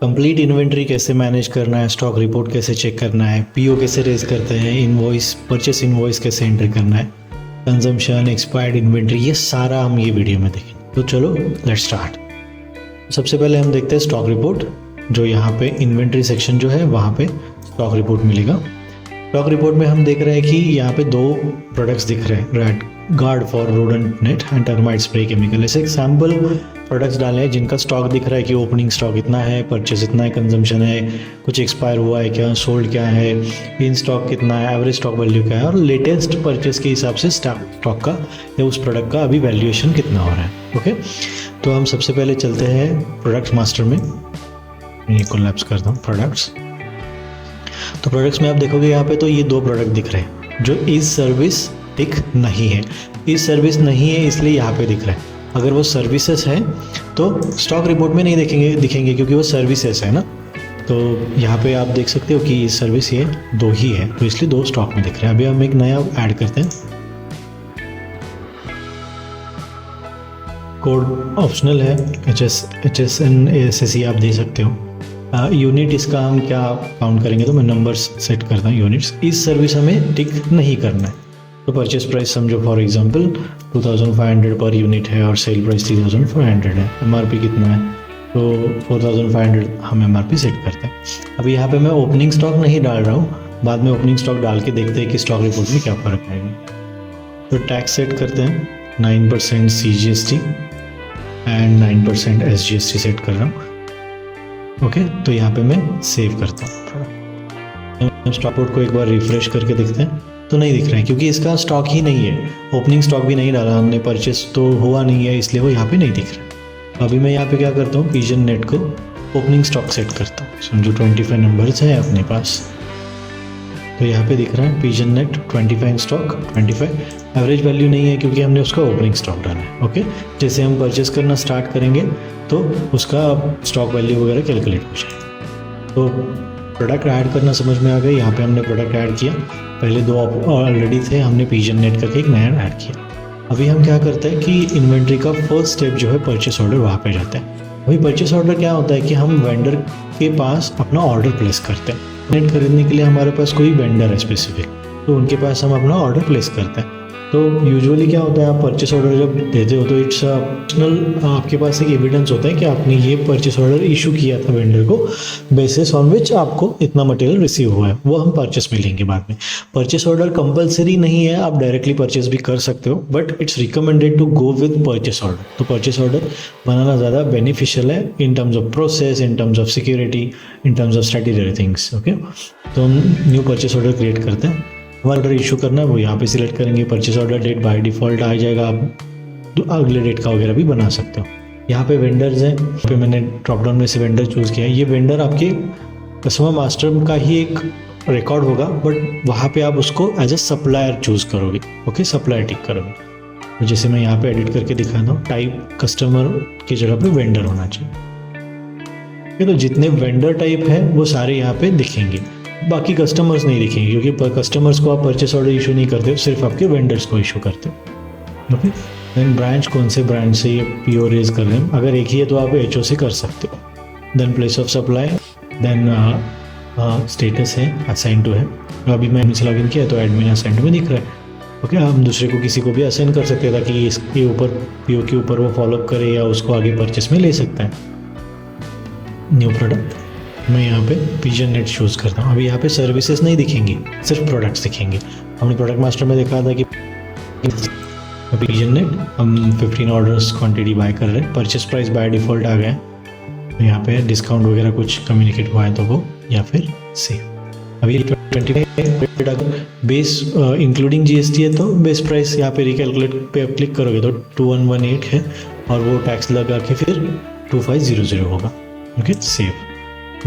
Complete inventory कैसे manage करना है, स्टॉक रिपोर्ट कैसे चेक करना है, पीओ कैसे रेज करते हैं, इनवॉइस परचेस इनवॉइस कैसे एंटर करना है, कंजम्पशन, एक्सपायर्ड इन्वेंट्री, ये सारा हम ये वीडियो में देखेंगे। तो चलो लेट्स स्टार्ट। सबसे पहले हम देखते हैं स्टॉक रिपोर्ट। जो यहाँ पे इन्वेंट्री सेक्शन जो है वहाँ पे स्टॉक रिपोर्ट मिलेगा। स्टॉक रिपोर्ट में हम देख रहे हैं कि यहाँ पे दो प्रोडक्ट्स दिख रहे हैं, red guard for rodent net and termite spray chemical. ऐसे सैम्पल प्रोडक्ट्स डाले हैं जिनका स्टॉक दिख रहा है कि ओपनिंग स्टॉक इतना है, परचेस इतना है, कंजम्पशन है, कुछ एक्सपायर हुआ है क्या, सोल्ड क्या है, इन स्टॉक कितना है, एवरेज स्टॉक वैल्यू क्या है और लेटेस्ट परचेस के हिसाब से स्टॉक का या उस प्रोडक्ट का अभी वैल्यूएशन कितना हो रहा है। ओके, तो हम सबसे पहले चलते हैं प्रोडक्ट्स मास्टर में। ये कोलैप्स करता हूँ प्रोडक्ट्स। तो प्रोडक्ट्स में आप देखोगे यहाँ पे तो ये दो प्रोडक्ट दिख रहे हैं जो इस सर्विस टिक नहीं है। इस सर्विस नहीं है इसलिए यहाँ पे दिख रहा है। अगर वो सर्विसेज है तो स्टॉक रिपोर्ट में नहीं दिखेंगे क्योंकि वो सर्विसेज है ना। तो यहाँ पे आप देख सकते हो कि ये सर्विस ये दो ही है तो इसलिए दो स्टॉक में दिख रहे हैं। अभी हम एक नया ऐड करते हैं। कोड ऑप्शनल है, HSN ASSE आप दे सकते हो। यूनिट इसका हम क्या काउंट करेंगे तो मैं नंबर्स सेट करता हूँ यूनिट्स। इस सर्विस हमें टिक नहीं करना है। तो परचेस प्राइस समझो फॉर एग्जांपल 2500 पर यूनिट है और सेल प्राइस 3500 है। एमआरपी कितना है तो 4500 हम एमआरपी सेट करते हैं। अभी यहाँ पे मैं ओपनिंग स्टॉक नहीं डाल रहा हूँ, बाद में ओपनिंग स्टॉक डाल के देखते हैं कि स्टॉक रिपोर्ट में क्या फ़र्क आएगा। तो टैक्स सेट करते हैं 9% CGST एंड 9% SGST सेट कर रहा हूँ। ओके, तो यहाँ पे मैं सेव करता हूँ। स्टॉक रिपोर्ट को एक बार रिफ्रेश करके देखते हैं तो नहीं दिख रहा है क्योंकि इसका स्टॉक ही नहीं है, ओपनिंग स्टॉक भी नहीं डाला हमने, परचेस तो हुआ नहीं है इसलिए वो यहाँ पे नहीं दिख रहा है। अभी मैं यहाँ पे क्या करता हूँ, पिजन नेट को ओपनिंग स्टॉक सेट करता हूँ। समझो 25 नंबर्स हैं अपने पास, तो यहाँ पे दिख रहा है pigeon net 25 stock 25। Average value नहीं है क्योंकि हमने उसका ओपनिंग स्टॉक डाला है। ओके, जैसे हम परचेस करना स्टार्ट करेंगे तो उसका स्टॉक वैल्यू वगैरह कैलकुलेट हो जाए। तो प्रोडक्ट ऐड करना समझ में आ गया। यहाँ पे हमने प्रोडक्ट ऐड किया, पहले दो ऑलरेडी थे, हमने पिजन नेट करके एक नया ऐड किया। अभी हम क्या करते हैं कि इन्वेंट्री का फर्स्ट स्टेप जो है परचेस ऑर्डर, वहाँ पे जाते हैं। अभी परचेस ऑर्डर क्या होता है कि हम वेंडर के पास अपना ऑर्डर प्लेस करते हैं। नेट खरीदने के लिए हमारे पास कोई वेंडर है स्पेसिफिक, तो उनके पास हम अपना ऑर्डर प्लेस करते हैं। तो यूजुअली क्या होता है, आप परचेस ऑर्डर जब देते हो तो इट्स ऑप्शनल, आपके पास एक एविडेंस होता है कि आपने ये परचेस ऑर्डर इशू किया था वेंडर को, बेसिस ऑन विच आपको इतना मटेरियल रिसीव हुआ है, वो हम परचेस में लेंगे बाद में। परचेस ऑर्डर कंपलसरी नहीं है, आप डायरेक्टली परचेस भी कर सकते हो, but it's recommended to go with purchase order. तो परचेस ऑर्डर बनाना ज़्यादा बेनिफिशियल है in terms of process, in terms of security, in terms of strategy things. Okay, तो हम न्यू परचेस ऑर्डर क्रिएट करते हैं। ऑर्डर इशू करना है वो यहाँ पे सिलेक्ट करेंगे। Purchase order date by default आ जाएगा, आप अगले डेट का वगैरह भी बना सकते हो। यहाँ पे वेंडर्स हैं, यहाँ पे मैंने ड्रॉप डाउन में से वेंडर चूज़ किया है। ये वेंडर आपके कस्टमर मास्टर का ही एक रिकॉर्ड होगा, बट वहाँ पे आप उसको एज अ सप्लायर चूज़ करोगे। ओके, सप्लायर टिक करोगे। तो जैसे मैं यहाँ पे एडिट करके दिखाता हूँ, टाइप कस्टमर की जगह पे वेंडर होना चाहिए। तो जितने वेंडर टाइप है वो सारे यहाँ पे दिखेंगे, बाकी कस्टमर्स नहीं दिखेंगे क्योंकि कस्टमर्स को आप परचेस ऑर्डर इशू नहीं करते हो, सिर्फ आपके वेंडर्स को इशू करते हो। ओके, देन ब्रांच, कौन से ब्रांच से ये पीओ रेज कर रहे हैं, अगर एक ही है तो आप HO से कर सकते हो। Then place of supply, then status है असाइन टू है। तो अभी मैं से लॉगिन किया तो एडमिन असाइन टू में दिख रहा है। ओके, हम दूसरे को किसी को भी असाइन कर सकते हैं ताकि इसके ऊपर पीओ के ऊपर वो फॉलोअप करे या उसको आगे परचेस में ले सकता है। न्यू प्रोडक्ट, मैं यहाँ पे पिजन नेट चूज़ करता हूँ। अभी यहाँ पे सर्विसेज नहीं दिखेंगी, सिर्फ प्रोडक्ट्स दिखेंगे। हमने प्रोडक्ट मास्टर में देखा था कि पिजन नेट हम 15 ऑर्डर्स क्वांटिटी बाय कर रहे हैं। परचेस प्राइस बाय डिफ़ॉल्ट आ गया। तो यहाँ पे डिस्काउंट वगैरह कुछ कम्युनिकेट हुआ है तो वो या फिर सेव। अभी 25 अगर बेस इंक्लूडिंग GST है तो बेस प्राइस यहाँ पे रिकैलकुलेट पे आप क्लिक करोगे तो 2118 है और वो टैक्स लगा के फिर 2500 होगा। Okay, save.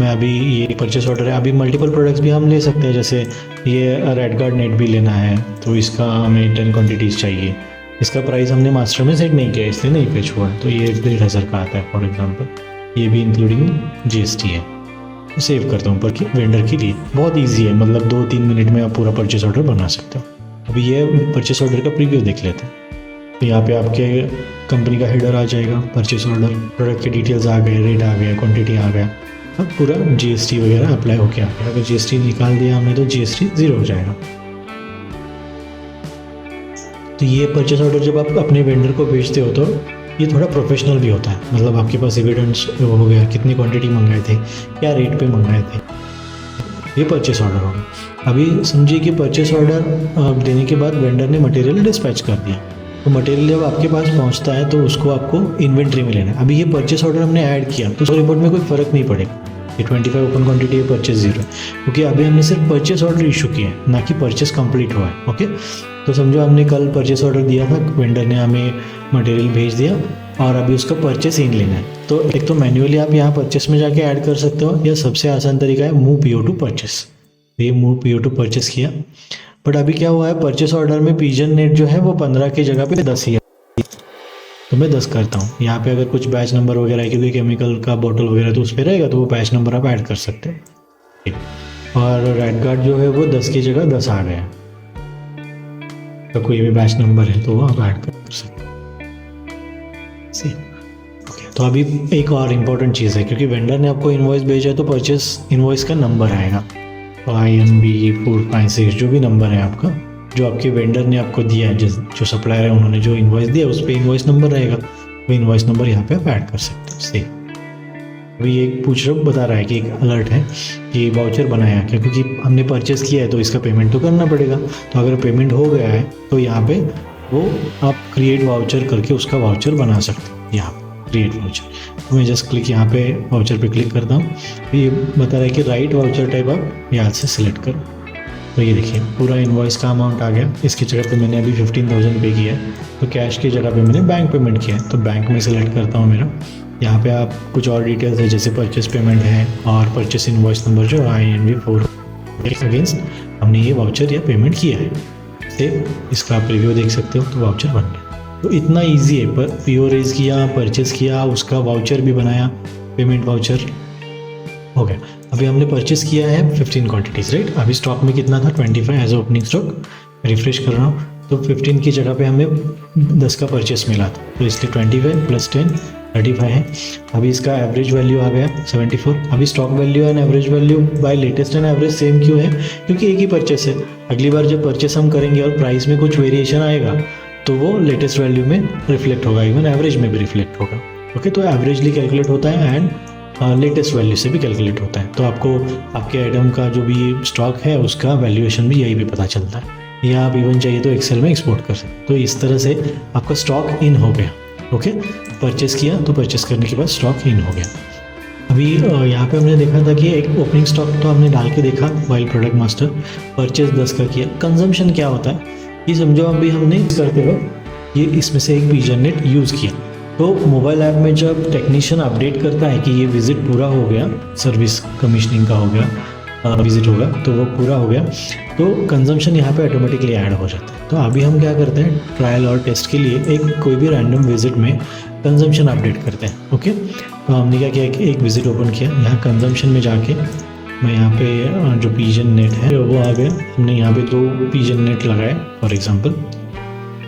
मैं अभी ये परचेस ऑर्डर है, अभी मल्टीपल प्रोडक्ट्स भी हम ले सकते हैं। जैसे ये रेड गार्ड नेट भी लेना है तो इसका हमें 10 क्वान्टिटीज़ चाहिए। इसका प्राइस हमने मास्टर में सेट नहीं किया इसलिए नहीं पेच हुआ है, तो ये 1500 का आता है फॉर एग्जांपल। ये भी इंक्लूडिंग GST है। तो सेव करता हूँ पर वेंडर के लिए। बहुत ईजी है, मतलब 2-3 मिनट में आप पूरा परचेस ऑर्डर बना सकते हो। अभी ये परचेस ऑर्डर का प्रीव्यू देख लेते हैं। तो यहाँ पे आपके कंपनी का हेडर आ जाएगा, परचेस ऑर्डर, प्रोडक्ट के डिटेल्स आ गए, रेट आ गया, क्वांटिटी आ गया। अब पूरा GST वगैरह अप्लाई होके आ गया। अगर GST निकाल दिया हमने तो GST 0 हो जाएगा। तो ये परचेस ऑर्डर जब आप अपने वेंडर को भेजते हो तो ये थोड़ा प्रोफेशनल भी होता है, मतलब आपके पास एविडेंस हो गया, कितनी क्वांटिटी मंगाए थे, क्या रेट पे मंगाए थे, ये परचेस ऑर्डर होगा। अभी समझिए कि परचेस ऑर्डर देने के बाद वेंडर ने मटेरियल डिस्पैच कर दिया, तो मटेरियल जब आपके पास पहुंचता है तो उसको आपको इन्वेंट्री में लेना है। अभी ये परचेस ऑर्डर हमने ऐड किया तो उसको रिपोर्ट में कोई फ़र्क नहीं पड़ेगा, ये 25 ओपन क्वांटिटी है, परचेस 0 है, क्योंकि अभी हमने सिर्फ परचेस ऑर्डर इशू किया है, ना कि परचेस कंप्लीट हुआ है। ओके, तो समझो हमने कल परचेस ऑर्डर दिया था, वेंडर ने हमें मटेरियल भेज दिया और अभी उसका परचेस इन लेना है। तो एक तो मैन्युअली आप यहाँ परचेस में जाके ऐड कर सकते हो, या सबसे आसान तरीका है मूव PO टू परचेस। ये मूव PO टू परचेस किया, बट अभी क्या हुआ है, परचेस ऑर्डर में पिजन नेट जो है वो 15 की जगह पे 10 ही है, तो मैं 10 करता हूँ। यहाँ पे अगर कुछ बैच नंबर वगैरह है, क्योंकि केमिकल का बॉटल वगैरह तो उस पर रहेगा, तो वो बैच नंबर आप ऐड कर सकते हो। और रेड गार्ड जो है वो 10 की जगह 10 आ गया, तो कोई भी बैच नंबर है तो वो आप ऐड कर सकते हो। ओके, तो अभी एक और इम्पॉर्टेंट चीज़ है, क्योंकि वेंडर ने आपको इनवॉइस भेजा है तो परचेस इनवॉइस का नंबर आएगा, INB 456 जो भी नंबर है आपका, जो आपके वेंडर ने आपको दिया है, जो सप्लायर है उन्होंने जो इनवॉइस दिया उस पर इनवॉइस नंबर रहेगा, वो इनवॉइस नंबर यहाँ पे आप ऐड कर सकते हो। सेम अभी एक बता रहा है कि एक अलर्ट है कि वाउचर बनाया क्या, क्योंकि हमने परचेस किया है तो इसका पेमेंट तो करना पड़ेगा। तो अगर पेमेंट हो गया है तो यहाँ पे वो आप क्रिएट वाउचर करके उसका वाउचर बना सकते हो। यहाँ क्रिएट वाउचर, तो मैं जस्ट क्लिक यहाँ पे वाउचर पे क्लिक करता हूँ, तो ये बता रहा है कि राइट वाउचर टाइप आप यहाँ से सिलेक्ट करो। तो ये देखिए पूरा इनवॉइस का अमाउंट आ गया। इसकी जगह पे मैंने अभी 15,000 पे किया है, तो कैश की जगह पे मैंने बैंक पेमेंट किया है, तो बैंक में सिलेक्ट करता हूँ मेरा। यहाँ पे आप कुछ और डिटेल्स है, जैसे परचेस पेमेंट है और परचेस इनवॉइस नंबर जो INB 4 अगेंस्ट हमने ये वाउचर या पेमेंट किया है, से इसका आप रिव्यू देख सकते हो। तो वाउचर बन गया। तो इतना ईजी है, पर PO रेज किया, परचेस किया, उसका वाउचर भी बनाया, पेमेंट वाउचर हो गया। अभी हमने परचेस किया है 15 क्वांटिटीज़, राइट। अभी स्टॉक में कितना था, 25 एज ओपनिंग स्टॉक। रिफ्रेश कर रहा हूँ तो 15 की जगह पे हमें 10 का परचेस मिला था, तो इसलिए 25 + 10 35 है। अभी इसका एवरेज वैल्यू आ गया 74। अभी stock value and average value by latest and average same क्यों है, क्योंकि एक ही परचेस है। अगली बार जब परचेस हम करेंगे और प्राइस में कुछ वेरिएशन आएगा तो वो लेटेस्ट वैल्यू में रिफ्लेक्ट होगा, इवन एवरेज में भी रिफ्लेक्ट होगा। ओके, तो एवरेजली कैलकुलेट होता है एंड लेटेस्ट वैल्यू से भी कैलकुलेट होता है। तो आपको आपके आइटम का जो भी स्टॉक है उसका वैल्यूएशन भी यही भी पता चलता है, या आप इवन चाहिए तो एक्सेल में एक्सपोर्ट कर सकते हैं। तो इस तरह से आपका स्टॉक इन हो गया। ओके, परचेस किया तो परचेस करने के बाद स्टॉक इन हो गया। अभी यहाँ पे हमने देखा था कि एक ओपनिंग स्टॉक तो हमने डाल के देखा वाइल प्रोडक्ट मास्टर, परचेस 10 का किया। कंजम्पशन क्या होता है ये समझो। अभी हमने करते वक्त ये इसमें से एक पिजन नेट यूज़ किया, तो मोबाइल ऐप में जब टेक्नीशियन अपडेट करता है कि ये विजिट पूरा हो गया, सर्विस कमीशनिंग का हो गया, विजिट होगा तो वो पूरा हो गया, तो कंजम्पशन यहाँ पे ऑटोमेटिकली ऐड हो जाता है। तो अभी हम क्या करते हैं, ट्रायल और टेस्ट के लिए एक कोई भी रैंडम विजिट में कंजम्पशन अपडेट करते हैं। ओके, तो हमने क्या किया कि एक विजिट ओपन किया, यहाँ कंजम्पशन में जाके मैं यहाँ पे जो पिजन नेट है वो आ गया। हमने यहाँ पे 2 पिजन नेट लगाए फॉर एग्जाम्पल,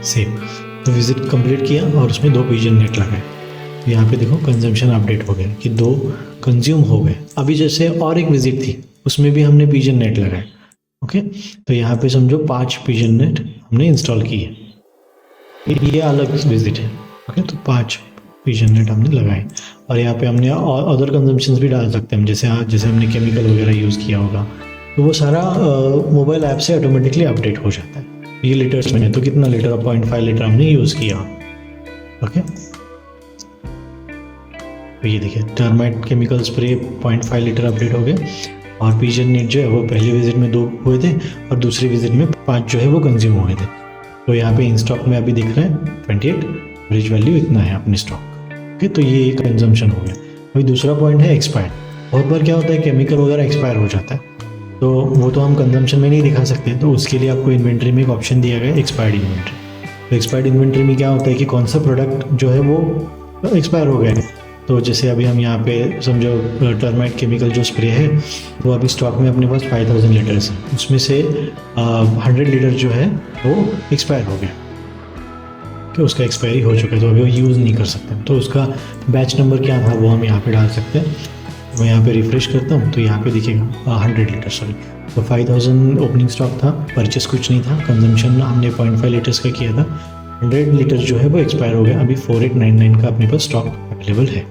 सेम। तो विजिट कंप्लीट किया और उसमें 2 पिजन नेट लगाए। तो यहाँ पे देखो कंजम्पशन अपडेट हो गया कि 2 कंज्यूम हो गए। अभी जैसे और एक विजिट थी उसमें भी हमने पिजन नेट लगाए। ओके, तो यहाँ पे समझो 5 पिजन नेट हमने इंस्टॉल किए, ये अलग विजिट है। ओके, तो 5 पिजन नेट हमने लगाए। और यहाँ पे हमने अदर कंजम्पशंस भी डाल सकते हैं, जैसे हमने केमिकल वगैरह यूज़ किया होगा, तो वो सारा मोबाइल ऐप से ऑटोमेटिकली अपडेट हो जाता है। ये लीटर्स में है तो कितना लीटर, 0.5 लीटर हमने यूज़ किया। ओके, तो ये देखिए termite chemical spray 0.5 litre update हो गए, और पिजन नेट जो है वो पहली विजिट में 2 हुए थे और दूसरी विजिट में 5 जो है वो कंज्यूम हुए थे। तो यहाँ पे इन स्टॉक में अभी दिख रहा है 28, एवरेज वैल्यू इतना है अपने स्टॉक का। ओके, तो ये एक कंजम्पशन हो गया। अभी दूसरा पॉइंट है एक्सपायर। बहुत बार क्या होता है केमिकल वगैरह एक्सपायर हो जाता है, तो वो तो हम कंजम्पशन में नहीं दिखा सकते, तो उसके लिए आपको इन्वेंट्री में एक ऑप्शन दिया गया है एक्सपायर्ड इन्वेंट्री। तो एक्सपायर्ड इन्वेंट्री में क्या होता है कि कौन सा प्रोडक्ट जो है वो एक्सपायर हो गया है। तो जैसे अभी हम यहाँ पे समझो टर्माइट केमिकल जो स्प्रे है वो अभी स्टॉक में अपने पास 5000 लीटर्स है, उसमें से 100 लीटर जो है वो एक्सपायर हो गया, कि उसका एक्सपायरी हो चुका है, तो अभी वो यूज़ नहीं कर सकते। तो उसका बैच नंबर क्या था वो हम यहाँ पे डाल सकते हैं। मैं यहाँ पे रिफ्रेश करता हूँ तो यहाँ पे दिखेगा 100 लीटर सॉरी। तो 5000 ओपनिंग स्टॉक था, परचेस कुछ नहीं था, कंजम्पशन हमने 0.5 लीटर्स का किया था। 100 लीटर जो है वो एक्सपायर हो गया, अभी 4899 का अपने पास स्टॉक अवेलेबल है।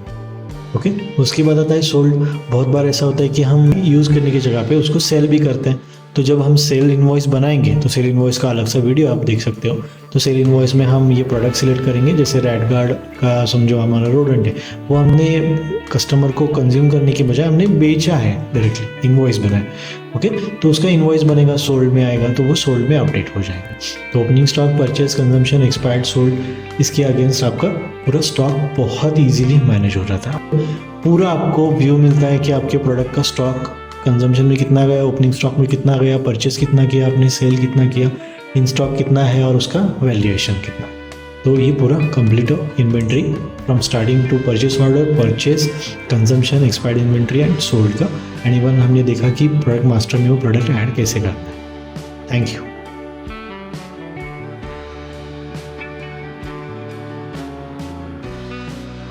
ओके, उसके बाद आता है सोल्ड। बहुत बार ऐसा होता है कि हम यूज़ करने की जगह पे उसको सेल भी करते हैं। तो जब हम सेल इनवॉइस बनाएंगे तो सेल इनवॉइस का अलग सा वीडियो आप देख सकते हो। तो सेल इनवॉइस में हम ये प्रोडक्ट सिलेक्ट करेंगे, जैसे रेड गार्ड का समझो हमारा रोडेंट है, वो हमने कस्टमर को कंज्यूम करने के बजाय हमने बेचा है, डायरेक्टली इनवॉइस बनाया। ओके, तो उसका इनवॉइस बनेगा, सोल्ड में आएगा, तो वो सोल्ड में अपडेट हो जाएगा। तो opening stock, purchase, consumption, expired, sold, इसके अगेंस्ट आपका पूरा स्टॉक बहुत ईजीली मैनेज हो जाता है। पूरा आपको व्यू मिलता है कि आपके प्रोडक्ट का स्टॉक कंजम्पशन में कितना गया, ओपनिंग स्टॉक में कितना गया, परचेस कितना किया आपने, सेल कितना किया, इन स्टॉक कितना है और उसका वैल्यूएशन कितना। तो ये पूरा complete inventory from starting to purchase order, purchase, consumption, expired inventory and sold का। एंड इवन हमने देखा कि प्रोडक्ट मास्टर में वो प्रोडक्ट ऐड कैसे करना है। Thank you.